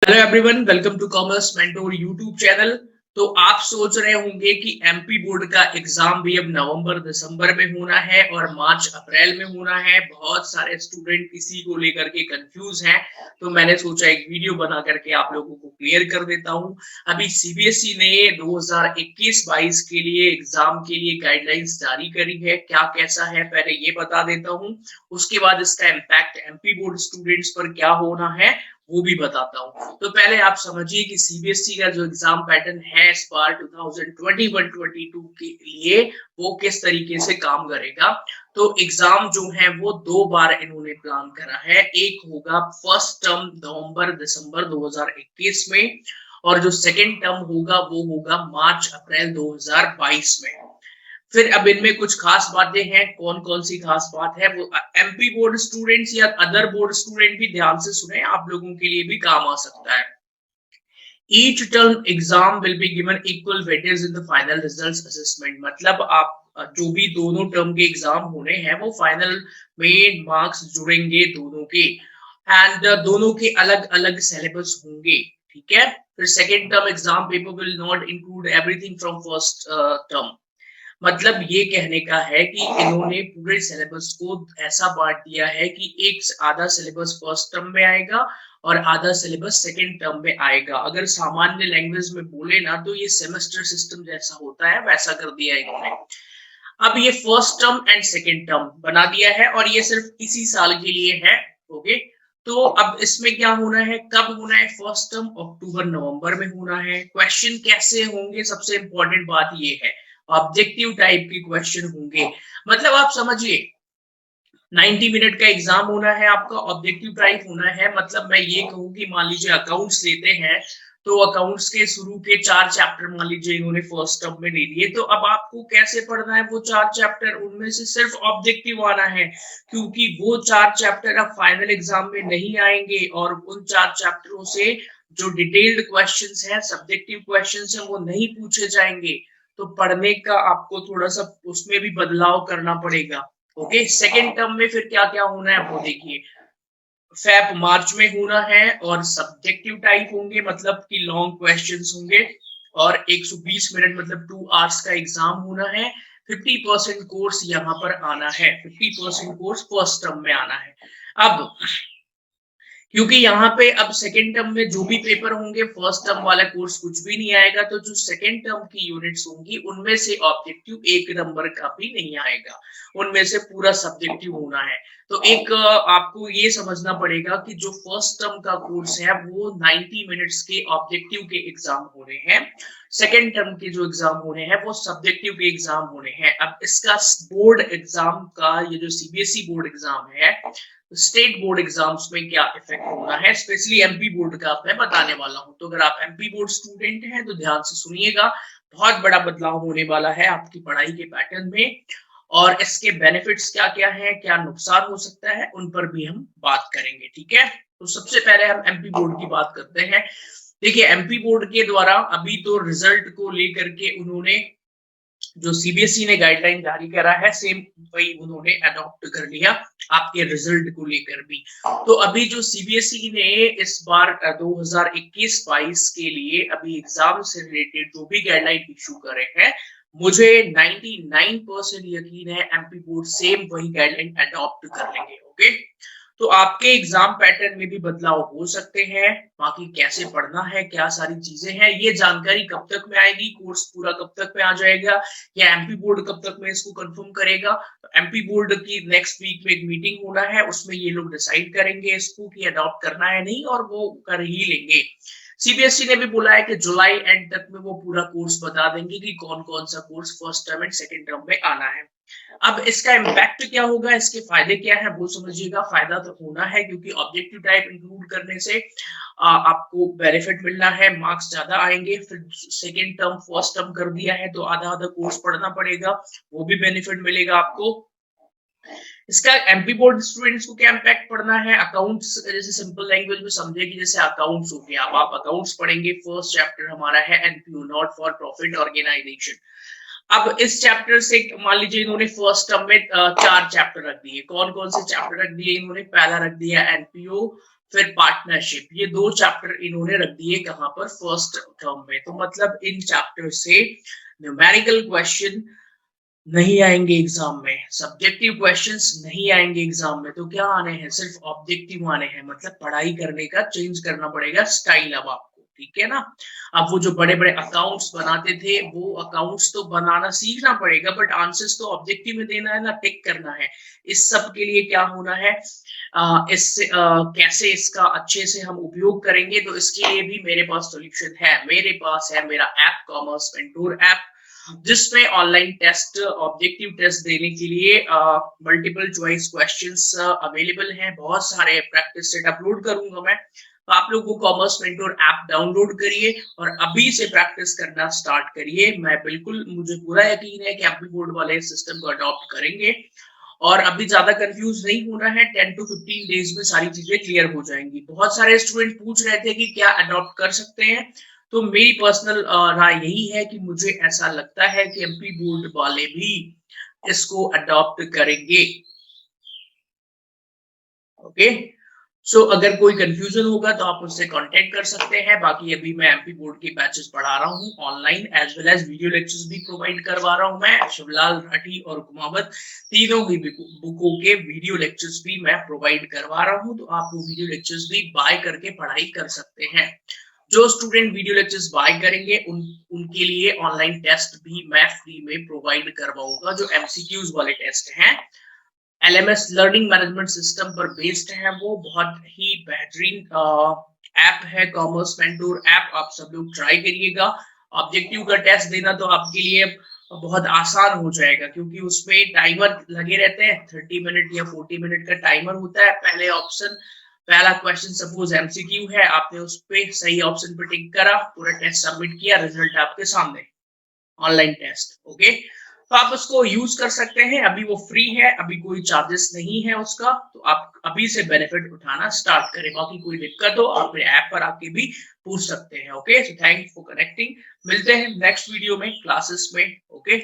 Hello everyone, welcome to commerce mentor YouTube channel. तो आप सोच रहे होंगे कि एमपी बोर्ड का एग्जाम भी अब नवंबर दिसंबर में होना है और मार्च अप्रैल में होना है। बहुत सारे स्टूडेंट इसी को लेकर के कंफ्यूज हैं, तो मैंने सोचा एक वीडियो बना करके आप लोगों को क्लियर कर देता हूं। अभी सीबीएसई ने 2021-22 के लिए एग्जाम के लिए गाइडलाइंस जारी करी है। क्या कैसा है पहले ये बता देता हूं, उसके बाद इसका इम्पैक्ट एमपी बोर्ड स्टूडेंट्स पर क्या होना है वो भी बताता हूँ। तो पहले आप समझिए कि सीबीएसई का जो एग्जाम पैटर्न है इस बार 2021-22 के लिए वो किस तरीके से काम करेगा। तो एग्जाम जो है वो 2 बार इन्होंने प्लान करा है। एक होगा फर्स्ट टर्म नवंबर दिसंबर 2021 में, और जो सेकेंड टर्म होगा वो होगा मार्च अप्रैल 2022 में। फिर अब इनमें कुछ खास बातें हैं। कौन कौन सी खास बात है वो एमपी बोर्ड स्टूडेंट्स या अदर बोर्ड स्टूडेंट भी ध्यान से सुने, आप लोगों के लिए भी काम आ सकता है। Each term exam will be given equal weightage in the final results assessment। मतलब आप जो भी दोनों टर्म के एग्जाम होने हैं वो फाइनल में मार्क्स जुड़ेंगे दोनों के, एंड दोनों के अलग अलग सिलेबस होंगे। ठीक है। फिर second term exam paper will not include everything from first term. मतलब ये कहने का है कि इन्होंने पूरे सिलेबस को ऐसा बांट दिया है कि एक आधा सिलेबस फर्स्ट टर्म में आएगा और आधा सिलेबस सेकेंड टर्म में आएगा। अगर सामान्य लैंग्वेज में बोले ना तो ये सेमेस्टर सिस्टम जैसा होता है वैसा कर दिया है इन्होंने। अब ये first term and second term बना दिया है और ये सिर्फ इसी साल के लिए है। ओके। तो अब इसमें क्या होना है, कब होना है फर्स्ट टर्म, अक्टूबर नवंबर में होना है। क्वेश्चन कैसे होंगे, सबसे इंपॉर्टेंट बात ये है, ऑब्जेक्टिव टाइप के क्वेश्चन होंगे। मतलब आप समझिए 90 मिनट का एग्जाम होना है आपका, ऑब्जेक्टिव टाइप होना है। मतलब मैं ये कहूँ कि मान लीजिए अकाउंट्स लेते हैं तो अकाउंट्स के शुरू के 4 चैप्टर मान लीजिए इन्होंने फर्स्ट टर्म में ले लिए, तो अब आपको कैसे पढ़ना है वो 4 चैप्टर, उनमें से सिर्फ ऑब्जेक्टिव आना है, क्योंकि वो 4 चैप्टर अब फाइनल एग्जाम में नहीं आएंगे और उन 4 चैप्टरों से जो डिटेल्ड क्वेश्चंस हैं, सब्जेक्टिव क्वेश्चंस हैं, वो नहीं पूछे जाएंगे। तो पढ़ने का आपको थोड़ा सा उसमें भी बदलाव करना पड़ेगा। ओके। सेकेंड टर्म में फिर क्या क्या होना है वो देखिए। फेब मार्च में होना है और सब्जेक्टिव टाइप होंगे, मतलब कि लॉन्ग क्वेश्चंस होंगे, और 120 मिनट मतलब 2 आवर्स का एग्जाम होना है। 50% कोर्स यहाँ पर आना है, 50% कोर्स फर्स्ट टर्म में आना है। अब क्योंकि यहाँ पे अब सेकेंड टर्म में जो भी पेपर होंगे फर्स्ट टर्म वाला कोर्स कुछ भी नहीं आएगा, तो जो सेकेंड टर्म की यूनिट्स होंगी उनमें से ऑब्जेक्टिव 1 नंबर का भी नहीं आएगा, उनमें से पूरा सब्जेक्टिव होना है। तो एक आपको ये समझना पड़ेगा कि जो फर्स्ट टर्म का कोर्स है वो 90 मिनट्स के ऑब्जेक्टिव के एग्जाम होने हैं, सेकेंड टर्म के जो एग्जाम होने हैं वो सब्जेक्टिव के एग्जाम होने हैं। अब इसका बोर्ड एग्जाम का, ये जो सीबीएसई बोर्ड एग्जाम है, स्टेट बोर्ड एग्जाम्स में क्या इफेक्ट होना है, स्पेशली एमपी बोर्ड का मैं बताने वाला हूं। तो अगर आप एमपी बोर्ड स्टूडेंट हैं तो ध्यान से सुनिएगा, बहुत बड़ा बदलाव होने वाला है आपकी पढ़ाई के पैटर्न में, और इसके बेनिफिट्स क्या क्या है, क्या नुकसान हो सकता है, उन पर भी हम बात करेंगे। ठीक है। तो सबसे पहले हम एमपी बोर्ड की बात करते हैं। देखिए एमपी बोर्ड के द्वारा अभी तो रिजल्ट को लेकर के उन्होंने जो सीबीएसई ने गाइडलाइन जारी करा है सेम वही उन्होंने अडॉप्ट कर लिया आपके रिजल्ट को लेकर भी। तो अभी जो सीबीएसई ने इस बार 2021-22 के लिए अभी एग्जाम से रिलेटेड जो भी गाइडलाइन इशू करे हैं, मुझे 99% यकीन है एमपी बोर्ड सेम वही गाइडलाइन अडॉप्ट कर लेंगे। ओके। तो आपके एग्जाम पैटर्न में भी बदलाव हो सकते हैं। बाकी कैसे पढ़ना है, क्या सारी चीजें हैं, ये जानकारी कब तक में आएगी, कोर्स पूरा कब तक में आ जाएगा, या एमपी बोर्ड कब तक में इसको कंफर्म करेगा। तो एमपी बोर्ड की नेक्स्ट वीक में एक मीटिंग होना है, उसमें ये लोग डिसाइड करेंगे इसको कि अडॉप्ट करना है नहीं, और वो कर ही लेंगे। सीबीएसई ने भी बोला है कि जुलाई एंड तक में वो पूरा कोर्स बता देंगे कि कौन कौन सा course first term and second term में आना है। अब इसका इम्पैक्ट क्या होगा, इसके फायदे क्या है वो समझिएगा। फायदा तो होना है क्योंकि ऑब्जेक्टिव टाइप इंक्लूड करने से आपको बेनिफिट मिलना है, मार्क्स ज्यादा आएंगे। फिर सेकेंड टर्म फर्स्ट टर्म कर दिया है तो आधा आधा कोर्स पढ़ना पड़ेगा, वो भी बेनिफिट मिलेगा आपको। इसका एमपी बोर्ड स्टूडेंट्स को क्या इम्पैक्ट पड़ना है, अकाउंट्स जैसे सिंपल लैंग्वेज में समझे कि जैसे अकाउंट्स हो गया, अब आप अकाउंट्स पढ़ेंगे, फर्स्ट चैप्टर हमारा है NPO, not for profit organisation. अब इस चैप्टर से मान लीजिए इन्होंने फर्स्ट टर्म में 4 चैप्टर रख दिए। कौन कौन से चैप्टर रख दिए इन्होंने, पहला रख दिया एनपीओ, फिर पार्टनरशिप, ये 2 चैप्टर इन्होंने रख दिए कहाँ पर, फर्स्ट टर्म में। तो मतलब इन चैप्टर से न्यूमेरिकल क्वेश्चन नहीं आएंगे एग्जाम में, सब्जेक्टिव क्वेश्चंस नहीं आएंगे एग्जाम में, तो क्या आने हैं, सिर्फ ऑब्जेक्टिव आने हैं। मतलब पढ़ाई करने का चेंज करना पड़ेगा स्टाइल अब आपको, ठीक है ना। अब वो जो बड़े बड़े अकाउंट्स बनाते थे, वो अकाउंट्स तो बनाना सीखना पड़ेगा, बट आंसर्स तो ऑब्जेक्टिव में देना है ना, टिक करना है। इस सब के लिए क्या होना है, इससे कैसे इसका अच्छे से हम उपयोग करेंगे, तो इसके लिए भी मेरे पास सोल्यूशन है। मेरे पास है मेरा ऐप, कॉमर्स मेंटोर ऐप, जिसमें ऑनलाइन टेस्ट, ऑब्जेक्टिव टेस्ट देने के लिए मल्टीपल चॉइस क्वेश्चंस अवेलेबल हैं। बहुत सारे प्रैक्टिस सेट अपलोड करूंगा मैं, तो आप लोग वो कॉमर्स मेंटोर ऐप डाउनलोड करिए और अभी से प्रैक्टिस करना स्टार्ट करिए। मैं बिल्कुल, मुझे पूरा यकीन है कि एमपी बोर्ड वाले सिस्टम को अडॉप्ट करेंगे और अभी ज्यादा कंफ्यूज नहीं होना है। 10 to 15 डेज में सारी चीजें क्लियर हो जाएंगी। बहुत सारे स्टूडेंट पूछ रहे थे कि क्या अडॉप्ट कर सकते हैं, तो मेरी पर्सनल राय यही है कि मुझे ऐसा लगता है कि एमपी बोर्ड वाले भी इसको अडॉप्ट करेंगे। ओके, सो अगर कोई कंफ्यूजन होगा तो आप मुझसे कांटेक्ट कर सकते हैं। बाकी अभी मैं एमपी बोर्ड के बैचेस पढ़ा रहा हूँ online, as well as video lectures भी प्रोवाइड करवा रहा हूँ मैं। शिवलाल राठी और कुमावत तीनों की बुकों के वीडियो लेक्चर्स भी मैं प्रोवाइड करवा रहा हूँ, तो आप वो वीडियो लेक्चर्स भी बाय करके पढ़ाई कर सकते हैं। जो स्टूडेंट वीडियो लेक्चर्स बाय करेंगे उनके लिए ऑनलाइन टेस्ट भी मैं फ्री में प्रोवाइड करवाऊंगा, जो एमसीक्यूज वाले टेस्ट हैं। एलएमएस लर्निंग मैनेजमेंट सिस्टम पर बेस्ड है, वो बहुत ही बेहतरीन ऐप है कॉमर्स मेंटोर ऐप, आप सब लोग ट्राई करिएगा। ऑब्जेक्टिव का टेस्ट देना तो आपके लिए बहुत आसान हो जाएगा, क्योंकि उसमें टाइमर लगे रहते हैं, 30 मिनट या 40 मिनट का टाइमर होता है। पहले ऑप्शन, पहला क्वेश्चन सपोज एमसीक्यू है, आपने उस पे सही ऑप्शन पे टिक करा, पूरा टेस्ट सबमिट किया, रिजल्ट आपके सामने, ऑनलाइन टेस्ट। ओके, तो आप उसको यूज कर सकते हैं, अभी वो फ्री है, अभी कोई चार्जेस नहीं है उसका, तो आप अभी से बेनिफिट उठाना स्टार्ट करें। बाकी कोई दिक्कत हो आप मेरे ऐप पर आके भी पूछ सकते हैं। Okay, so thank you for connecting, मिलते हैं नेक्स्ट वीडियो में, क्लासेस में। ओके।